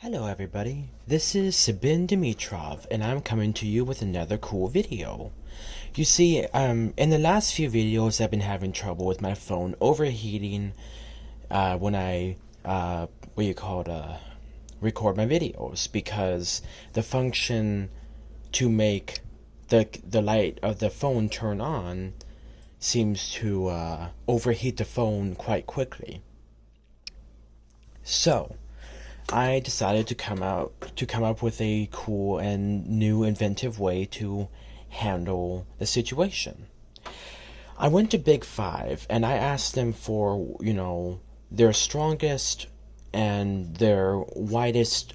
Hello everybody, this is Sabin Dimitrov and I'm coming to you with another cool video. You see, in the last few videos I've been having trouble with my phone overheating when I, record my videos, because the function to make the light of the phone turn on seems to overheat the phone quite quickly. So I decided to come up with a cool and new inventive way to handle the situation. I went to Big Five and I asked them for, their strongest and their widest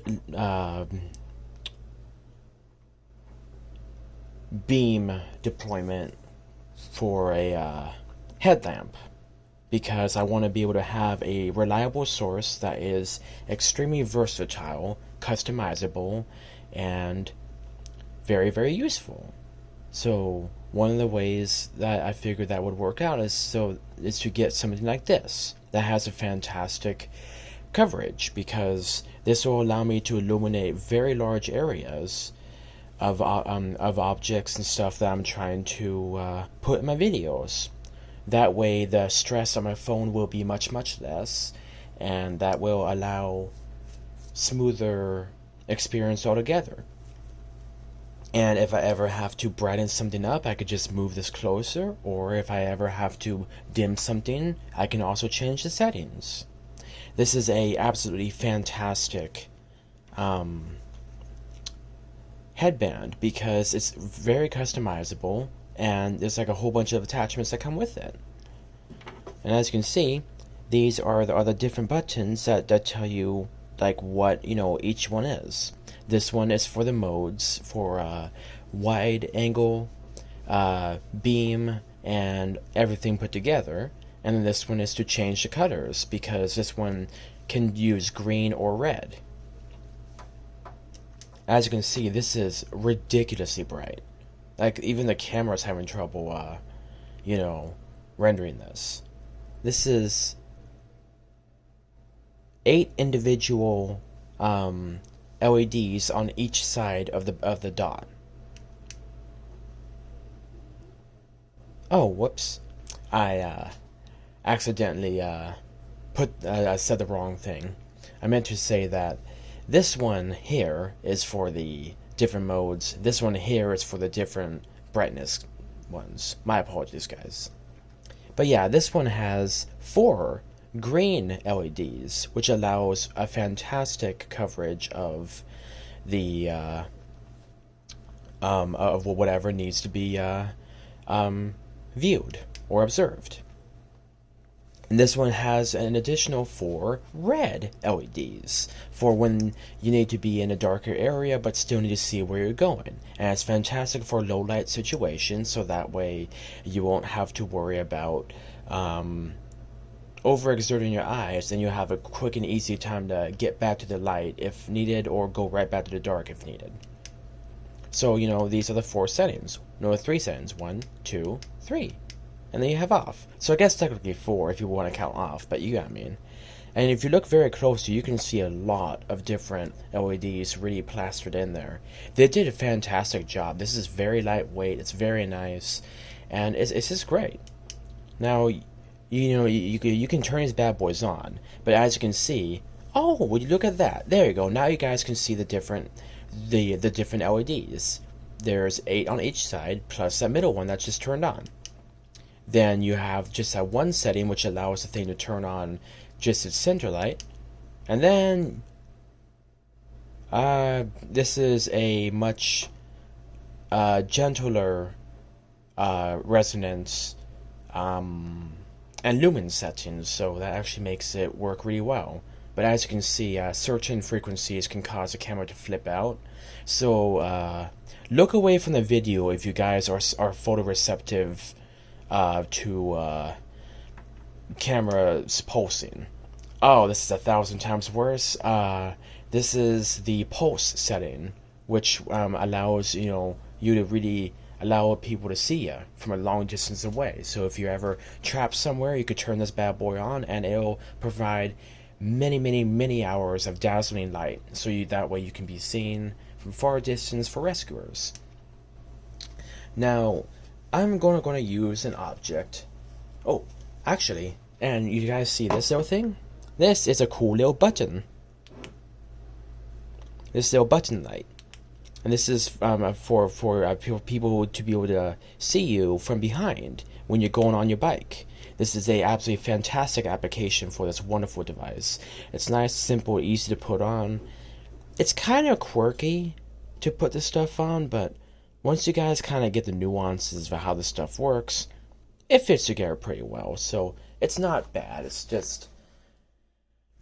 beam deployment for a headlamp, because I want to be able to have a reliable source that is extremely versatile, customizable, and very, very useful. So one of the ways that I figured that would work out is to get something like this that has a fantastic coverage, because this will allow me to illuminate very large areas of objects and stuff that I'm trying to put in my videos. That way the stress on my phone will be much, much less, and that will allow smoother experience altogether. And if I ever have to brighten something up, I could just move this closer, or if I ever have to dim something, I can also change the settings. This is a absolutely fantastic headband, because it's very customizable, and there's like a whole bunch of attachments that come with it. And as you can see, these are the different buttons that tell you like what each one is. This one is for the modes, for wide angle, beam, and everything put together. And then this one is to change the colors, because this one can use green or red. As you can see, this is ridiculously bright. Like, even the camera's having trouble, rendering this. This is 8 individual LEDs on each side of the dot. Oh, whoops! I accidentally I said the wrong thing. I meant to say that this one here is for the different modes. This one here is for the different brightness ones. My apologies, guys. But yeah, this one has 4 green LEDs, which allows a fantastic coverage of the of whatever needs to be viewed or observed. And this one has an additional 4 red LEDs for when you need to be in a darker area but still need to see where you're going. And it's fantastic for low light situations, so that way you won't have to worry about overexerting your eyes, and you have a quick and easy time to get back to the light if needed, or go right back to the dark if needed. So, these are the 4 settings. No, 3 settings. 1, 2, 3. And then you have off. So I guess technically 4 if you want to count off, but you got what I mean. And if you look very closely, you can see a lot of different LEDs really plastered in there. They did a fantastic job. This is very lightweight, it's very nice, and it's just great. Now, you can turn these bad boys on, but as you can see, oh, would you look at that? There you go. Now you guys can see the different LEDs. There's 8 on each side, plus that middle one that's just turned on. Then you have just that one setting which allows the thing to turn on just its center light. And then this is a much gentler resonance and lumen settings, so that actually makes it work really well. But as you can see, certain frequencies can cause the camera to flip out. So look away from the video if you guys are photoreceptive to camera's pulsing. Oh, this is 1,000 times worse. This is the pulse setting, which allows you to really allow people to see you from a long distance away. So if you're ever trapped somewhere, you could turn this bad boy on, and it'll provide many hours of dazzling light, so that way you can be seen from far distance for rescuers. Now, I'm gonna use an object. Oh, actually, and you guys see this little thing? This is a cool little button. This little button light. And this is for people to be able to see you from behind when you're going on your bike. This is a absolutely fantastic application for this wonderful device. It's nice, simple, easy to put on. It's kind of quirky to put this stuff on, but once you guys kind of get the nuances of how this stuff works, it fits together pretty well. So it's not bad, it's just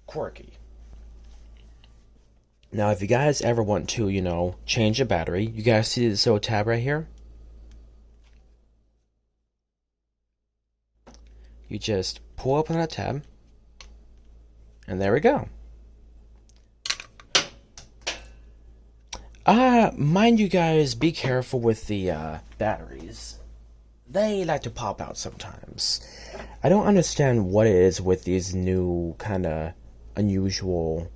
quirky. Now, if you guys ever want to, change a battery, you guys see this little tab right here? You just pull up on that tab, and there we go. Mind you guys, be careful with the batteries. They like to pop out sometimes. I don't understand what it is with these new kind of unusual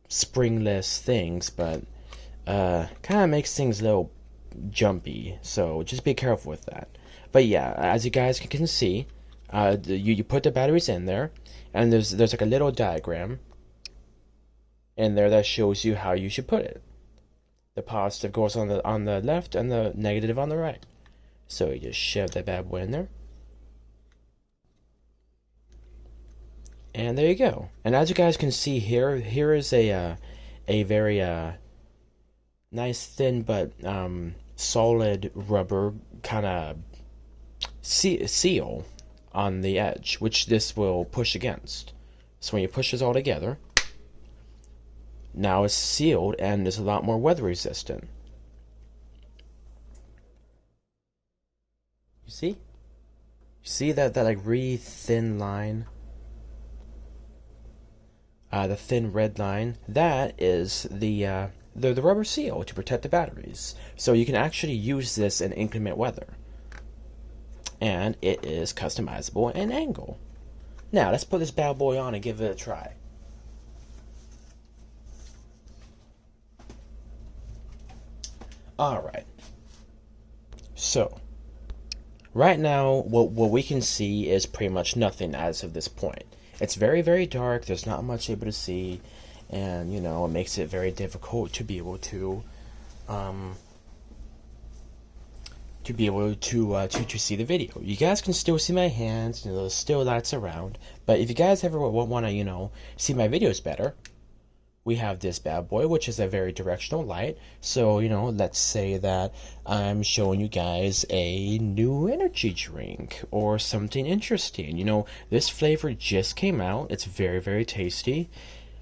springless things, but kind of makes things a little jumpy, so just be careful with that. But yeah, as you guys can see, you put the batteries in there, and there's like a little diagram in there that shows you how you should put it. The positive goes on the left, and the negative on the right. So you just shove that bad boy in there. And there you go. And as you guys can see here is a very nice thin but solid rubber kind of seal on the edge, which this will push against. So when you push this all together, now it's sealed and is a lot more weather resistant. You see? You see that like really thin line? The thin red line, that is the rubber seal to protect the batteries. So you can actually use this in inclement weather. And it is customizable in angle. Now, let's put this bad boy on and give it a try. Alright. So, right now, what we can see is pretty much nothing as of this point. It's very dark, there's not much able to see, and it makes it very difficult to be able to see the video. You guys can still see my hands, there's still lights around, but if you guys ever want to, see my videos better, we have this bad boy, which is a very directional light. So, let's say that I'm showing you guys a new energy drink or something interesting. This flavor just came out. It's very tasty.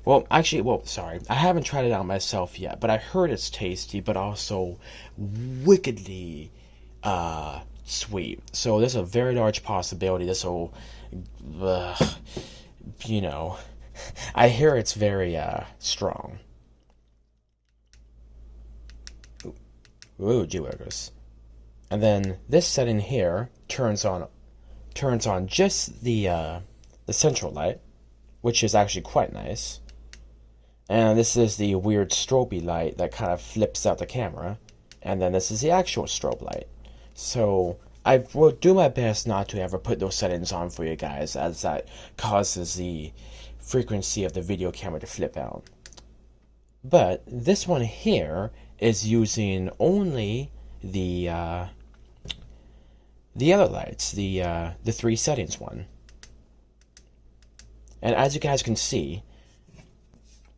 Well, actually, sorry. I haven't tried it out myself yet, but I heard it's tasty, but also wickedly sweet. So there's a very large possibility this will, I hear it's very strong. Ooh, gee whiz. And then this setting here turns on just the central light, which is actually quite nice. And this is the weird strobey light that kind of flips out the camera. And then this is the actual strobe light. So I will do my best not to ever put those settings on for you guys, as that causes the frequency of the video camera to flip out. But this one here is using only the other lights, the 3 settings one. And as you guys can see,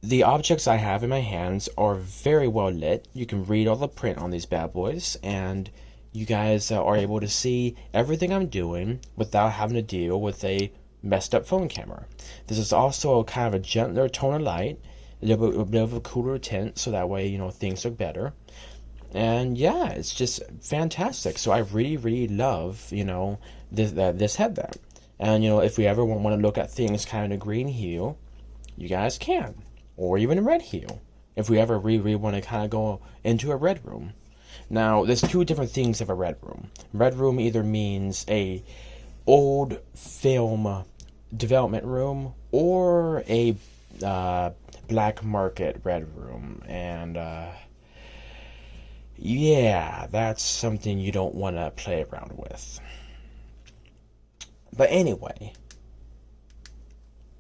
the objects I have in my hands are very well lit. You can read all the print on these bad boys, and you guys are able to see everything I'm doing without having to deal with a messed up phone camera. This is also kind of a gentler tone of light, a bit of a cooler tint, so that way things look better. And yeah, it's just fantastic. So I really love this headband. And if we ever want to look at things kind of in a green hue, you guys can, or even a red hue. If we ever really want to kind of go into a red room. Now, there's two different things of a red room. Red room either means a old film development room or a black market red room, and yeah, that's something you don't want to play around with. But anyway,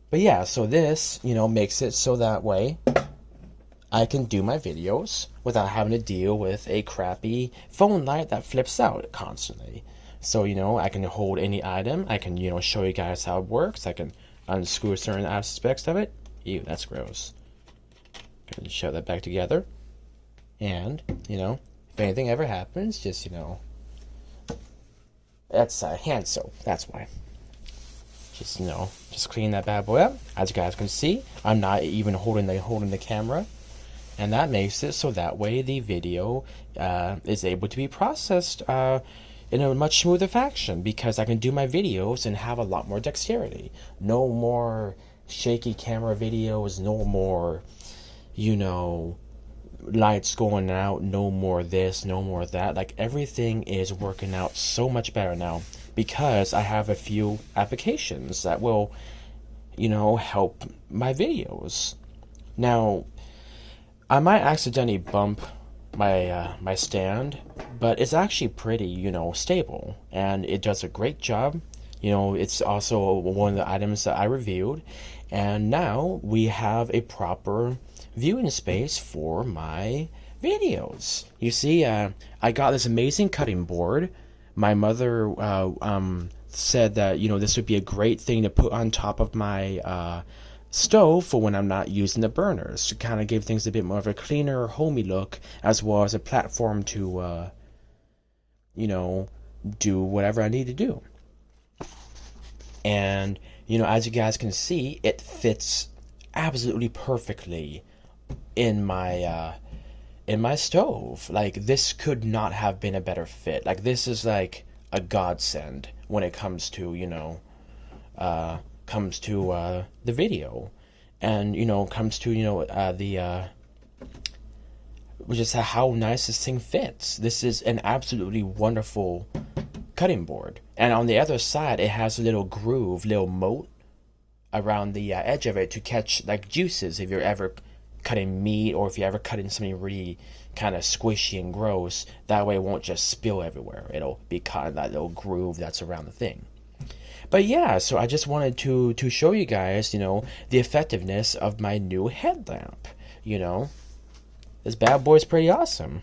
but yeah, so this, makes it so that way I can do my videos without having to deal with a crappy phone light that flips out constantly. So, I can hold any item, I can, show you guys how it works, I can unscrew certain aspects of it. Ew, that's gross. Gonna shove that back together. And, if anything ever happens, just, that's hand soap, that's why. Just clean that bad boy up. As you guys can see, I'm not even holding the camera. And that makes it so that way the video is able to be processed in a much smoother fashion, because I can do my videos and have a lot more dexterity. No more shaky camera videos, no more, lights going out, no more this, no more that. Like, everything is working out so much better now because I have a few applications that will, help my videos. Now, I might accidentally bump my stand, but it's actually pretty, stable, and it does a great job. It's also one of the items that I reviewed, and now we have a proper viewing space for my videos. You see, I got this amazing cutting board. My mother said that, this would be a great thing to put on top of my stove for when I'm not using the burners, to kind of give things a bit more of a cleaner, homey look, as well as a platform to, do whatever I need to do. And, as you guys can see, it fits absolutely perfectly in my stove. Like, this could not have been a better fit. Like, this is like a godsend when it comes to, the video, and comes to just how nice this thing fits. This is an absolutely wonderful cutting board, and on the other side it has a little groove, little moat around the edge of it to catch like juices if you're ever cutting meat, or if you're ever cutting something really kind of squishy and gross. That way it won't just spill everywhere. It'll be caught in that little groove that's around the thing. But yeah, so I just wanted to show you guys, the effectiveness of my new headlamp. This bad boy's pretty awesome.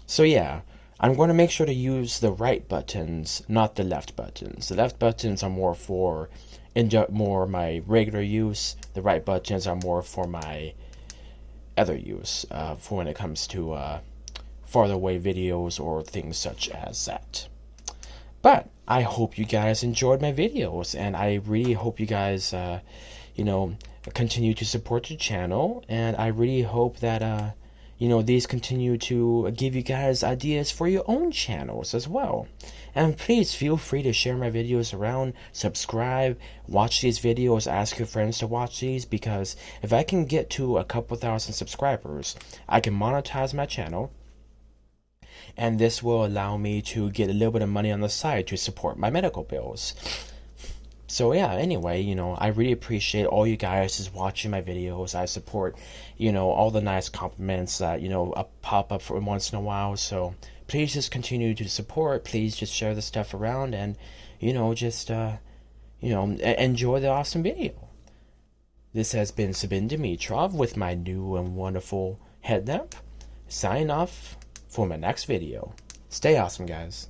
So yeah, I'm going to make sure to use the right buttons, not the left buttons. The left buttons are more for my regular use. The right buttons are more for my other use, for when it comes to farther away videos or things such as that. But I hope you guys enjoyed my videos, and I really hope you guys, continue to support the channel, and I really hope that, these continue to give you guys ideas for your own channels as well. And please feel free to share my videos around, subscribe, watch these videos, ask your friends to watch these, because if I can get to a couple thousand subscribers, I can monetize my channel, and this will allow me to get a little bit of money on the side to support my medical bills. So yeah, anyway, I really appreciate all you guys is watching my videos. I support, all the nice compliments that, pop up for once in a while. So please just continue to support. Please just share the stuff around, and, just, enjoy the awesome video. This has been Sabin Dimitrov with my new and wonderful headlamp. Signing off for my next video. Stay awesome, guys.